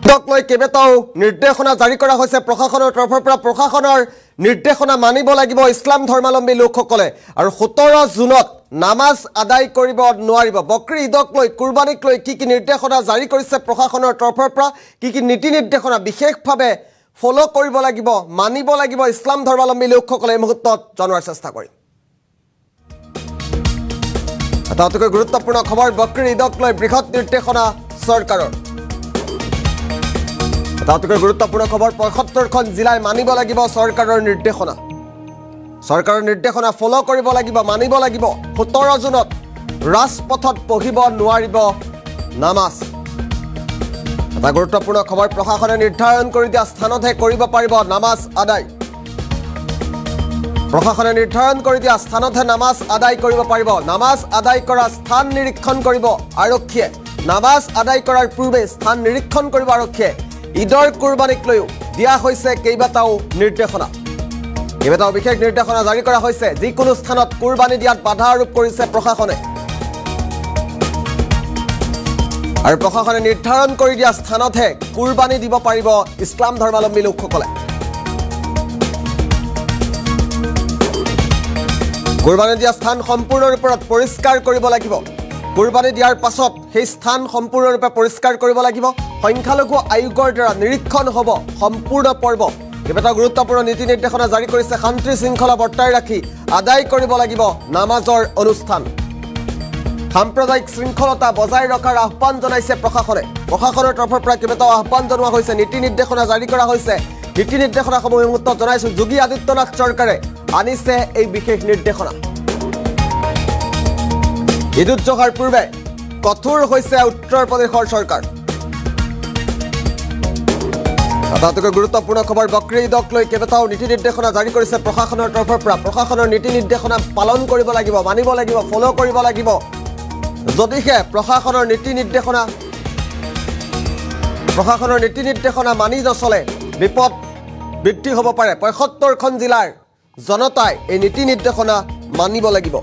লৈ কেবেটাও নিৰ্দেশনা জাৰি কৰা হৈছে প্ৰশাসনৰ তৰফৰ পৰা প্ৰশাসনৰ নিৰ্দেশনা মানিব লাগিব ইছলাম ধৰ্মাৱলম্বী লোকসকলে আৰু 17 জুনত নামাজ আদায় কৰিব নোৱাৰিব বকৰি ঈদক লৈ কুৰবানীক লৈ কি নিৰ্দেশনা জাৰি কৰিছে প্ৰশাসনৰ তৰফৰ পৰা কি নীতি নিৰ্দেশনা বিশেষভাৱে ফলো কৰিব লাগিব মানিব লাগিব ইছলাম ধৰ্মাৱলম্বী লোকসকলে এই মুহূৰ্তত জনোৱাৰ চেষ্টা কৰিম আটাইতকৈ গুৰুত্বপূৰ্ণ খবৰ বকৰি ঈদক লৈ বৃহৎ নিৰ্দেশনা চৰকাৰৰ আটাইতকৈ গুৰুত্বপূৰ্ণ খবৰ ৭৫খন জিলাই মানিব লাগিব চৰকাৰৰ নিৰ্দেশনা ফলো কৰিব লাগিব মানিব লাগিব 17 জুনত ৰাজপথত পঢ়িব নোৱাৰিব নামাজ এটা গুৰুত্বপূৰ্ণ খবৰ প্ৰশাসনে নিৰ্ধাৰণ কৰি দিয়া স্থানতহে কৰিব পাৰিব নামাজ আদায় প্ৰশাসনে নিৰ্ধাৰণ কৰি দিয়া স্থানতহে নামাজ আদায় কৰিব পাৰিব নামাজ আদায় কৰা স্থান নিৰীক্ষণ কৰিব আৰক্ষীয়ে নামাজ আদায় কৰাৰ পূৰ্বে স্থান নিৰীক্ষণ কৰিব আৰক্ষীয়ে ঈদৰ কুৰবানীক লৈও দিয়া হৈছে কেইবাটাও নিৰ্দেশনা বিশেষ নিৰ্দেশনা জাৰি কৰা হৈছে যিকোনো স্থানত কুৰবানী দিয়াত বাধা আৰোপ কৰিছে প্ৰশাসনে আৰু প্ৰশাসনে নিৰ্ধাৰণ কৰি দিয়া স্থানতহে কুৰবানী দিব পাৰিব ইছলাম ধৰ্মাৱলম্বী লোকসকলে কুৰবানী দিয়া স্থান সম্পূৰ্ণৰূপে পৰিষ্কাৰ কৰিব লাগিব কুৰবানী দিয়াৰ পাছত সেই স্থান সম্পূৰ্ণৰূপে পৰিষ্কাৰ কৰিব লাগিব সংখ্যালঘু আয়োগৰ দ্বাৰা নিৰীক্ষণ হ'ব সম্পূৰ্ণ পৰ্ব কেইবাটা গুৰুত্বপূৰ্ণ নীতি নিৰ্দেশনা জাৰি কৰিছে শান্তি শৃংখলা বৰ্তাই ৰাখি আদায় কৰিব লাগিব নামাজৰ অনুষ্ঠান সাম্প্ৰদায়িক শৃংখলতা বজাই ৰখাৰ আহ্বান জনাইছে প্ৰশাসনৰ তৰফৰ পৰা কেইবাটাও আহ্বান জনোৱা হৈছে নীতি নিৰ্দেশনা জাৰি কৰা হৈছে নীতি নিৰ্দেশনাসমূহ এই মুহূৰ্তত জনাইছো যোগী আদিত্যনাথ চৰকাৰে আনিছে এই বিশেষ নিৰ্দেশনা ঈদ উদযাপনৰ পূৰ্বে কঠোৰ হৈছে উত্তৰ প্ৰদেশৰ চৰকাৰ আটাইতকৈ গুৰুত্বপূৰ্ণ খবৰ বকৰি ঈদক লৈ কেইবাটাও নীতি নিৰ্দেশনা জাৰি কৰিছে প্ৰশাসনৰ তৰফৰ পৰা প্ৰশাসনৰ নীতি নিৰ্দেশনা পালন কৰিব লাগিব মানিব লাগিব ফলো কৰিব লাগিব যদিহে প্ৰশাসনৰ নীতি নিৰ্দেশনা মানি নচলে বিপদ বৃদ্ধি হ'ব পাৰে ৭৫খন জিলাৰ জনতাই এই নীতি নিৰ্দেশনা মানিব লাগিব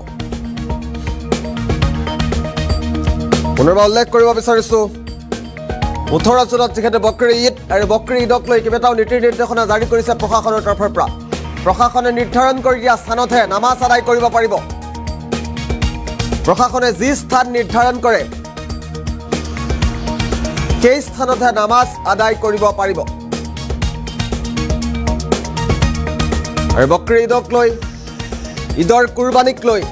পুনৰবাৰ উল্লেখ কৰিব বিচাৰিছো 18 জুনত যেহেতু বকৰি ঈদ আৰু বকৰি ঈদক লৈ কেইবাটাও নীতি নিৰ্দেশনা জাৰি কৰিছে প্ৰশাসনৰ তৰফৰ পৰা প্ৰশাসনে নিৰ্ধাৰণ কৰি দিয়া স্থানতহে নামাজ আদায় কৰিব পাৰিব প্ৰশাসনে যি স্থান নিৰ্ধাৰণ কৰে সেই স্থানতহে নামাজ আদায় কৰিব পাৰিব আৰু বকৰি ঈদক লৈ ঈদৰ কুৰবানীক লৈ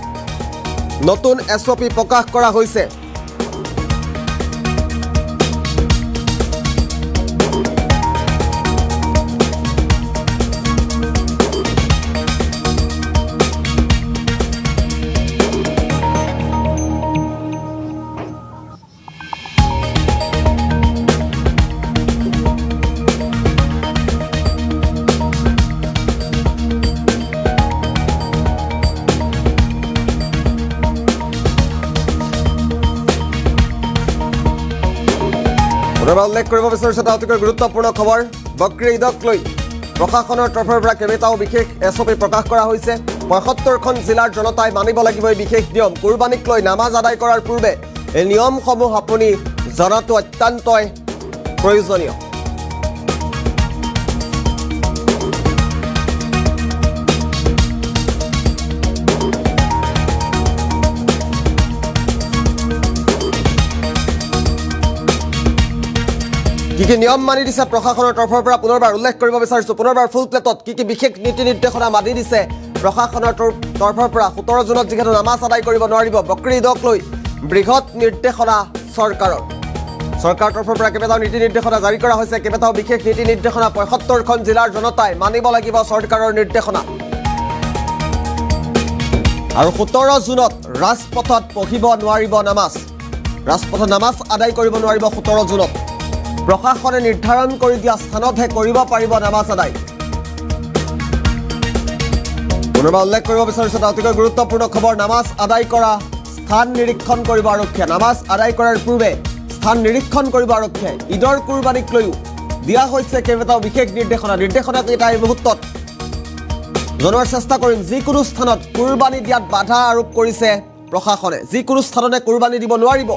নতুন SOP প্ৰকাশ কৰা হৈছে উল্লেখ কৰিব বিচাৰিছো অতিকৈ গুৰুত্বপূৰ্ণ খবৰ বকৰি ঈদক লৈ প্ৰশাসনৰ তৰফৰ পৰা কেইবাটাও বিশেষ SOP প্ৰকাশ কৰা হৈছে ৭৫খন জিলাৰ জনতাই মানিব লাগিব এই বিশেষ নিয়ম কুৰবানীক লৈ নামাজ আদায় কৰাৰ পূৰ্বে এই নিয়মসমূহ আপুনি জনাটো অত্যন্তই প্ৰয়োজনীয় কি নিয়ম মানি দিছে প্ৰশাসনৰ তৰফৰ পৰা পুনৰবাৰ উল্লেখ কৰিব বিচাৰিছো পুনৰবাৰ ফুল প্লেটত কি বিশেষ নীতি নিৰ্দেশনা মানি দিছে প্ৰশাসনৰ তৰফৰ পৰা 17 জুনত যেহেতু নামাজ আদায় কৰিব নোৱাৰিব বকৰি ঈদক লৈ বৃহৎ নিৰ্দেশনা চৰকাৰৰ তৰফৰ পৰা কেইবাটাও নীতি নিৰ্দেশনা জাৰি কৰা হৈছে কেইবাটাও বিশেষ নীতি নিৰ্দেশনা ৭৫খন জিলাৰ জনতাই মানিব লাগিব চৰকাৰৰ নিৰ্দেশনা আৰু 17 জুনত ৰাজপথত পঢ়িব নোৱাৰিব নামাজ আদায় কৰিব নোৱাৰিব 17 জুনত প্ৰশাসনে নিৰ্ধাৰণ কৰি দিয়া স্থানতহে কৰিব পাৰিব নামাজ আদায় পুনৰবাৰ উল্লেখ কৰিব বিচাৰিছো অতিকৈ গুৰুত্বপূৰ্ণ খবৰ নামাজ আদায় কৰা স্থান নিৰীক্ষণ কৰিব আৰক্ষীয়ে নামাজ আদায় কৰাৰ পূৰ্বে স্থান নিৰীক্ষণ কৰিব আৰক্ষীয়ে ঈদৰ কুৰবানীক লৈও দিয়া হৈছে কেইবাটাও বিশেষ নিৰ্দেশনা কেইটা এই মুহূৰ্তত জনোৱাৰ চেষ্টা কৰিম যিকোনো স্থানত কুৰবানী দিয়াত বাধা আৰোপ কৰিছে প্ৰশাসনে যিকোনো স্থানতে কুৰবানী দিব নোৱাৰিব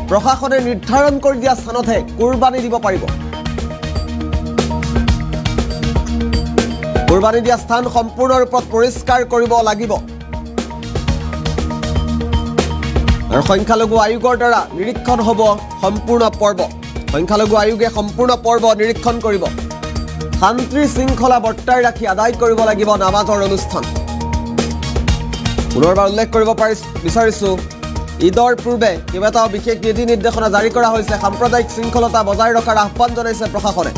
প্ৰশাসনে নিৰ্ধাৰণ কৰি দিয়া স্থানতহে কুৰবানী দিব পাৰিব কুৰবানী দিয়া স্থান সম্পূৰ্ণ ৰূপত পৰিষ্কাৰ কৰিব লাগিব আৰু সংখ্যালঘু আয়োগৰ দ্বাৰা নিৰীক্ষণ হ'ব সম্পূৰ্ণ পৰ্ব সংখ্যালঘু আয়োগে সম্পূৰ্ণ পৰ্ব নিৰীক্ষণ কৰিব শান্তি শৃংখলা বৰ্তাই ৰাখি আদায় কৰিব লাগিব নামাজৰ অনুষ্ঠান পুনৰবাৰ উল্লেখ কৰিব বিচাৰিছোঁ ঈদৰ পূৰ্বে কেইবাটাও বিশেষ নীতি নিৰ্দেশনা জাৰি কৰা হৈছে সাম্প্ৰদায়িক শৃংখলতা বজাই ৰখাৰ আহ্বান জনাইছে প্ৰশাসনে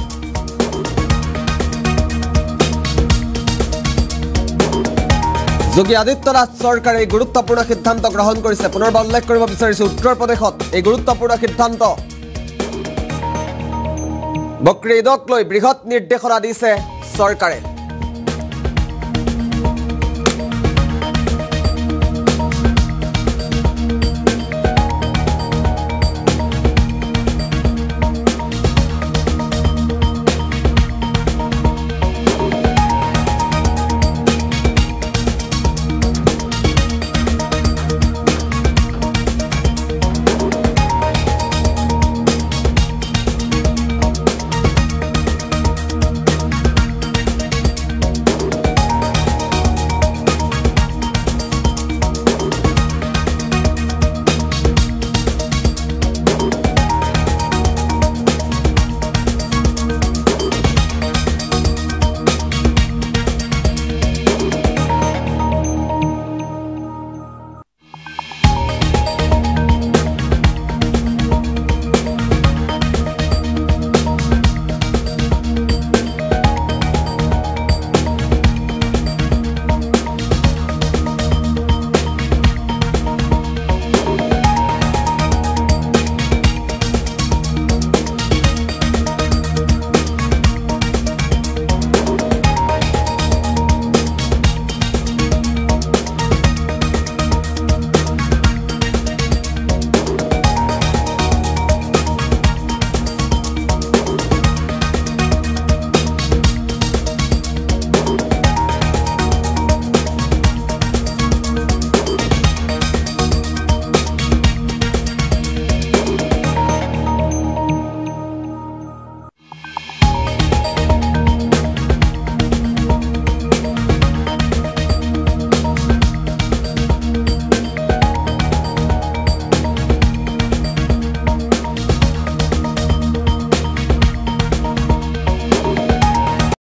যোগী আদিত্যনাথ চৰকাৰে গুৰুত্বপূৰ্ণ সিদ্ধান্ত গ্ৰহণ কৰিছে পুনৰবাৰ উল্লেখ কৰিব বিচাৰিছোঁ উত্তৰ প্ৰদেশত এই গুৰুত্বপূৰ্ণ সিদ্ধান্ত বক্ৰী ঈদক লৈ বৃহৎ নিৰ্দেশনা দিছে চৰকাৰে